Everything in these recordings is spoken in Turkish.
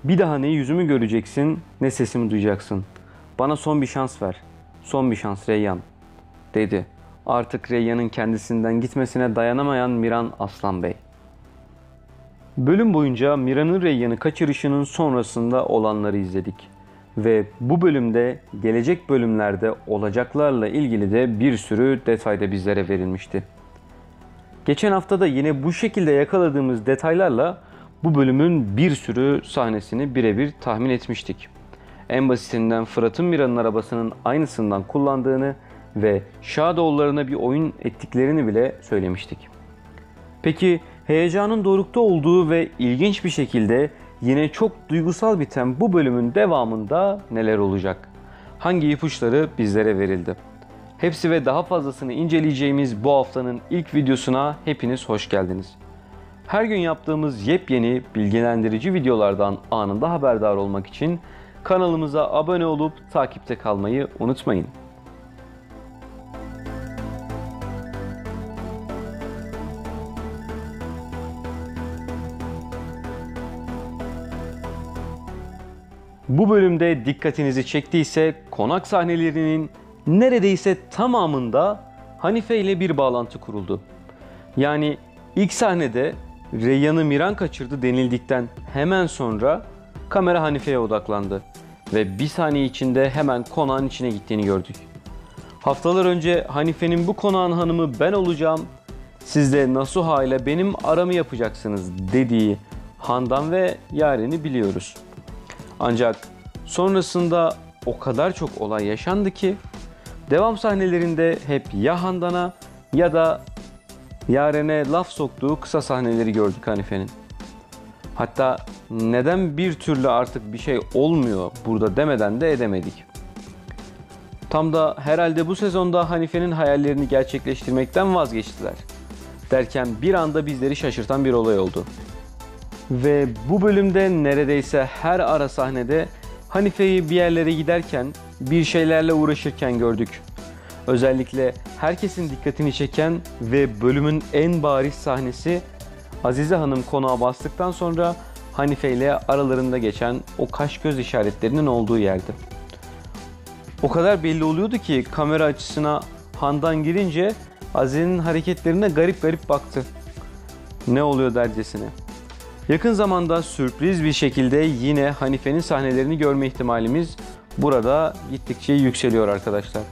Bir daha ne yüzümü göreceksin, ne sesimi duyacaksın. Bana son bir şans ver. Son bir şans Reyyan, dedi. Artık Reyyan'ın kendisinden gitmesine dayanamayan Miran Aslan Bey. Bölüm boyunca Miran'ın Reyyan'ı kaçırışının sonrasında olanları izledik. Ve bu bölümde gelecek bölümlerde olacaklarla ilgili de bir sürü detay da bizlere verilmişti. Geçen hafta da yine bu şekilde yakaladığımız detaylarla bu bölümün bir sürü sahnesini birebir tahmin etmiştik. En basitinden Fırat'ın Miran'ın arabasının aynısından kullandığını ve Şadoğullarına bir oyun ettiklerini bile söylemiştik. Peki heyecanın dorukta olduğu ve ilginç bir şekilde yine çok duygusal biten bu bölümün devamında neler olacak? Hangi ipuçları bizlere verildi? Hepsi ve daha fazlasını inceleyeceğimiz bu haftanın ilk videosuna hepiniz hoş geldiniz. Her gün yaptığımız yepyeni bilgilendirici videolardan anında haberdar olmak için kanalımıza abone olup takipte kalmayı unutmayın. Bu bölümde dikkatinizi çektiyse konak sahnelerinin neredeyse tamamında Hanife ile bir bağlantı kuruldu. Yani ilk sahnede Reyyan'ı Miran kaçırdı denildikten hemen sonra kamera Hanife'ye odaklandı ve bir saniye içinde hemen konağın içine gittiğini gördük. Haftalar önce Hanife'nin bu konağın hanımı ben olacağım, siz de Nasuha ile benim aramı yapacaksınız dediği Handan ve Yaren'i biliyoruz. Ancak sonrasında o kadar çok olay yaşandı ki devam sahnelerinde hep ya Handan'a ya da Yaren'e laf soktuğu kısa sahneleri gördük Hanife'nin. Hatta neden bir türlü artık bir şey olmuyor burada demeden de edemedik. Tam da herhalde bu sezonda Hanife'nin hayallerini gerçekleştirmekten vazgeçtiler derken bir anda bizleri şaşırtan bir olay oldu. Ve bu bölümde neredeyse her ara sahnede Hanife'yi bir yerlere giderken, bir şeylerle uğraşırken gördük. Özellikle herkesin dikkatini çeken ve bölümün en bariz sahnesi Azize Hanım konağa bastıktan sonra Hanife ile aralarında geçen o kaş göz işaretlerinin olduğu yerdi. O kadar belli oluyordu ki kamera açısına Handan girince Azize'nin hareketlerine garip garip baktı. Ne oluyor dercesine. Yakın zamanda sürpriz bir şekilde yine Hanife'nin sahnelerini görme ihtimalimiz burada gittikçe yükseliyor arkadaşlar.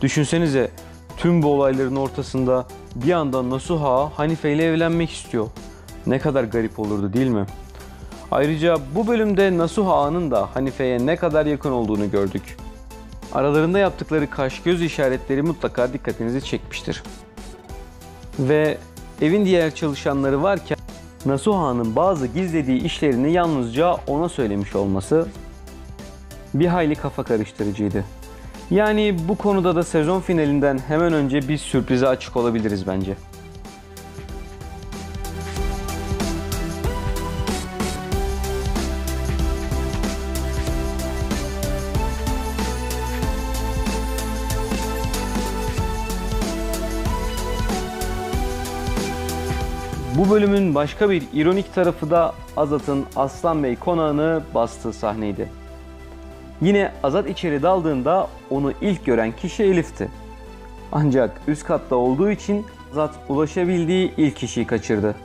Düşünsenize tüm bu olayların ortasında bir anda Nasuha Hanife ile evlenmek istiyor. Ne kadar garip olurdu değil mi? Ayrıca bu bölümde Nasuha'nın da Hanife'ye ne kadar yakın olduğunu gördük. Aralarında yaptıkları kaş göz işaretleri mutlaka dikkatinizi çekmiştir. Ve evin diğer çalışanları varken Nasuha'nın bazı gizlediği işlerini yalnızca ona söylemiş olması bir hayli kafa karıştırıcıydı. Yani bu konuda da sezon finalinden hemen önce bir sürprize açık olabiliriz bence. Bu bölümün başka bir ironik tarafı da Azat'ın Aslan Bey konağını bastığı sahneydi. Yine Azat içeri daldığında onu ilk gören kişi Elif'ti. Ancak üst katta olduğu için Azat ulaşabildiği ilk kişiyi kaçırdı.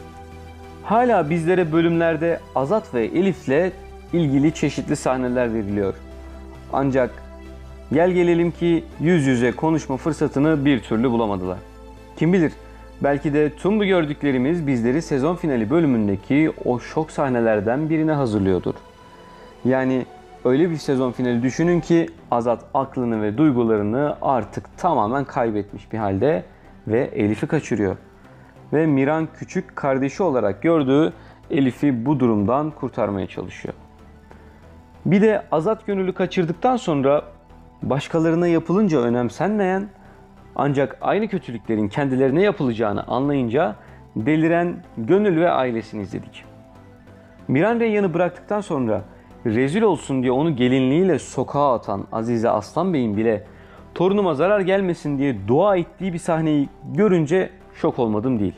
Hala bizlere bölümlerde Azat ve Elif'le ilgili çeşitli sahneler veriliyor. Ancak gel gelelim ki yüz yüze konuşma fırsatını bir türlü bulamadılar. Kim bilir? Belki de tüm bu gördüklerimiz bizleri sezon finali bölümündeki o şok sahnelerden birine hazırlıyordur. Yani öyle bir sezon finali düşünün ki Azat aklını ve duygularını artık tamamen kaybetmiş bir halde ve Elif'i kaçırıyor. Ve Miran küçük kardeşi olarak gördüğü Elif'i bu durumdan kurtarmaya çalışıyor. Bir de Azat Gönül'ü kaçırdıktan sonra başkalarına yapılınca önemsenmeyen ancak aynı kötülüklerin kendilerine yapılacağını anlayınca deliren Gönül ve ailesini izledik. Miran Reyyan'ı bıraktıktan sonra rezil olsun diye onu gelinliğiyle sokağa atan Azize Aslan Bey'in bile torunuma zarar gelmesin diye dua ettiği bir sahneyi görünce şok olmadım değil.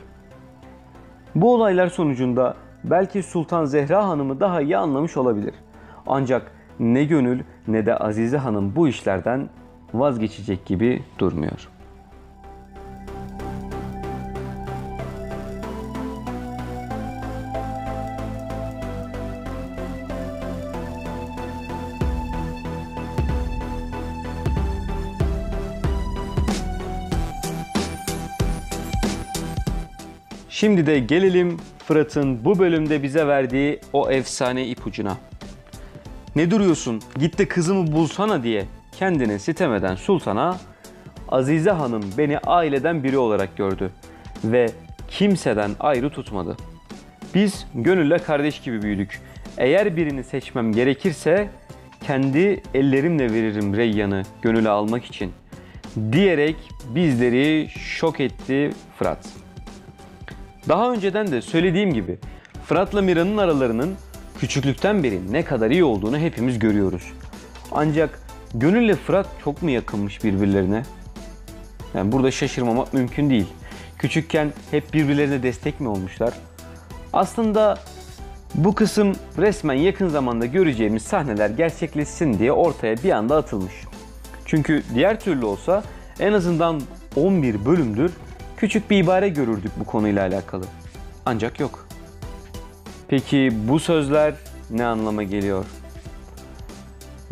Bu olaylar sonucunda belki Sultan Zehra Hanım'ı daha iyi anlamış olabilir. Ancak ne Gönül ne de Azize Hanım bu işlerden vazgeçecek gibi durmuyor. Şimdi de gelelim Fırat'ın bu bölümde bize verdiği o efsane ipucuna. Ne duruyorsun, git de kızımı bulsana diye kendine sitem eden sultana, Azize Hanım beni aileden biri olarak gördü ve kimseden ayrı tutmadı. Biz Gönül'le kardeş gibi büyüdük. Eğer birini seçmem gerekirse kendi ellerimle veririm Reyyan'ı Gönül'e almak için diyerek bizleri şok etti Fırat. Daha önceden de söylediğim gibi Fırat'la Mira'nın aralarının küçüklükten beri ne kadar iyi olduğunu hepimiz görüyoruz. Ancak Gönül'le Fırat çok mu yakınmış birbirlerine? Yani burada şaşırmamak mümkün değil. Küçükken hep birbirlerine destek mi olmuşlar? Aslında bu kısım resmen yakın zamanda göreceğimiz sahneler gerçekleşsin diye ortaya bir anda atılmış. Çünkü diğer türlü olsa en azından 11 bölümdür küçük bir ibare görürdük bu konuyla alakalı. Ancak yok. Peki bu sözler ne anlama geliyor?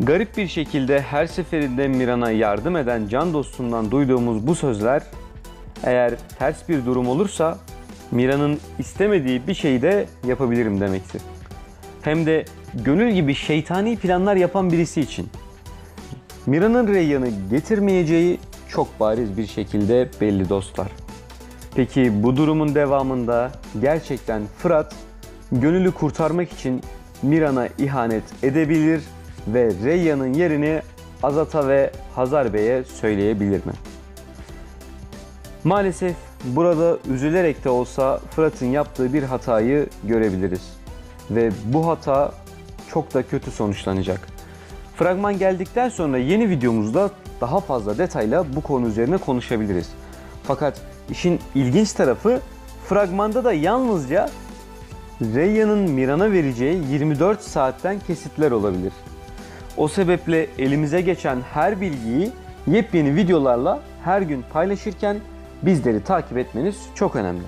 Garip bir şekilde her seferinde Miran'a yardım eden can dostundan duyduğumuz bu sözler, eğer ters bir durum olursa Mira'nın istemediği bir şeyi de yapabilirim demektir. Hem de Gönül gibi şeytani planlar yapan birisi için. Mira'nın Reyyan'ı getirmeyeceği çok bariz bir şekilde belli dostlar. Peki bu durumun devamında gerçekten Fırat Gönül'ü kurtarmak için Miran'a ihanet edebilir ve Reyyan'ın yerini Azat'a ve Hazar Bey'e söyleyebilir mi? Maalesef burada üzülerek de olsa Fırat'ın yaptığı bir hatayı görebiliriz. Ve bu hata çok da kötü sonuçlanacak. Fragman geldikten sonra yeni videomuzda daha fazla detayla bu konu üzerine konuşabiliriz. Fakat işin ilginç tarafı fragmanda da yalnızca Reyyan'ın Miran'a vereceği 24 saatten kesitler olabilir. O sebeple elimize geçen her bilgiyi yepyeni videolarla her gün paylaşırken bizleri takip etmeniz çok önemli.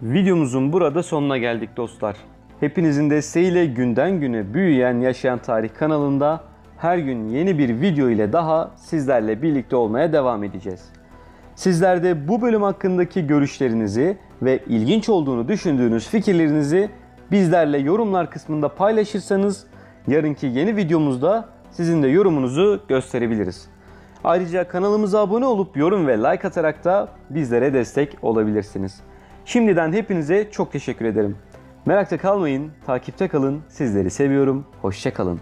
Videomuzun burada sonuna geldik dostlar. Hepinizin desteğiyle günden güne büyüyen Yaşayan Tarih kanalında her gün yeni bir video ile daha sizlerle birlikte olmaya devam edeceğiz. Sizler de bu bölüm hakkındaki görüşlerinizi ve ilginç olduğunu düşündüğünüz fikirlerinizi bizlerle yorumlar kısmında paylaşırsanız yarınki yeni videomuzda sizin de yorumunuzu gösterebiliriz. Ayrıca kanalımıza abone olup yorum ve like atarak da bizlere destek olabilirsiniz. Şimdiden hepinize çok teşekkür ederim. Merakta kalmayın, takipte kalın. Sizleri seviyorum. Hoşça kalın.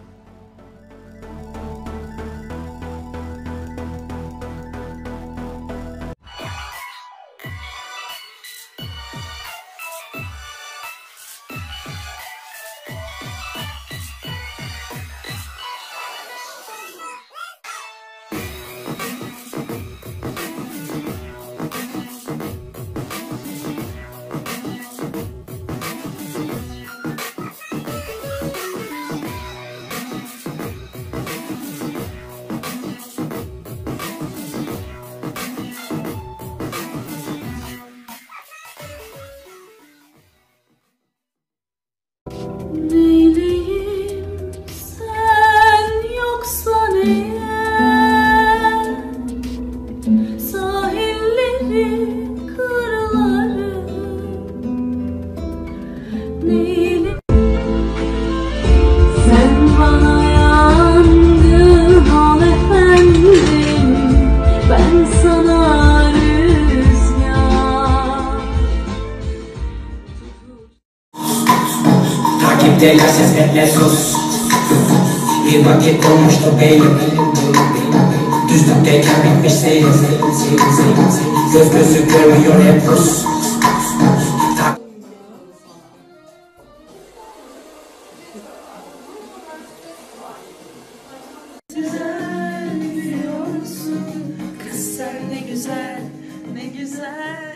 Takipteler sesle sus. Bir vakit olmuştu beynim. Düzlükteyken bitmiş seyrim. Göz gözü görmüyor hep Rus. güzel.